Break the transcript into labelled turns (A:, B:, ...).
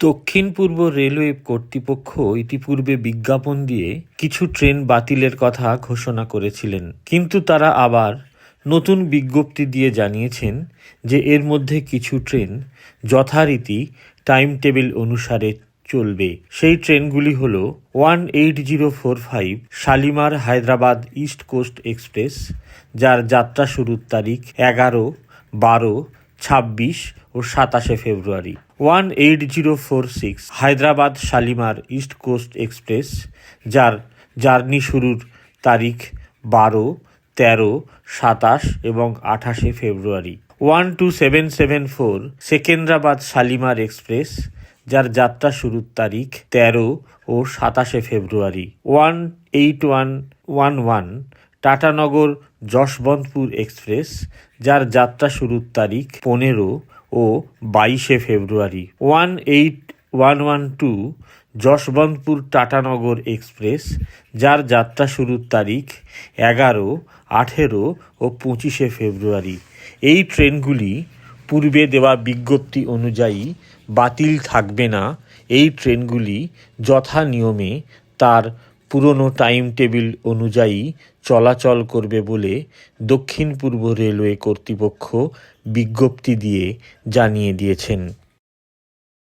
A: দক্ষিণ পূর্ব রেলওয়ে কর্তৃপক্ষ ইতিপূর্বে বিজ্ঞাপন দিয়ে কিছু ট্রেন বাতিলের কথা ঘোষণা করেছিলেন, কিন্তু তারা আবার নতুন বিজ্ঞপ্তি দিয়ে জানিয়েছেন যে এর মধ্যে কিছু ট্রেন যথারীতি টাইম টেবিল অনুসারে চলবে। সেই ট্রেনগুলি হল 18045 Shalimar Hyderabad east coast express, যার যাত্রা শুরুর তারিখ 11, 12, 26 ও 27 ফেব্রুয়ারি। 18046 Hyderabad Shalimar east coast express, যার জার্নি শুরুর তারিখ 12, 13, 27 এবং 28 ফেব্রুয়ারি। 12774 সেকেন্দ্রাবাদ শালিমার এক্সপ্রেস, যার যাত্রা শুরুর তারিখ 13 ও 27 ফেব্রুয়ারি। 18111 টাটানগর যশবন্তপুর এক্সপ্রেস, যার যাত্রা শুরুর তারিখ 15 ও 22 ফেব্রুয়ারি। 18112 যশবন্তপুর টাটানগর এক্সপ্রেস, যার যাত্রা শুরুর তারিখ 11, 18 ও 25 ফেব্রুয়ারি। এই ট্রেনগুলি পূর্বে দেওয়া বিজ্ঞপ্তি অনুযায়ী বাতিল থাকবে না। এই ট্রেনগুলি যথা নিয়মে তার পুরনো টাইম টেবিল অনুযায়ী চলাচল করবে বলে দক্ষিণ পূর্ব রেলওয়ে কর্তৃপক্ষ বিজ্ঞপ্তি দিয়ে জানিয়ে দিয়েছেন।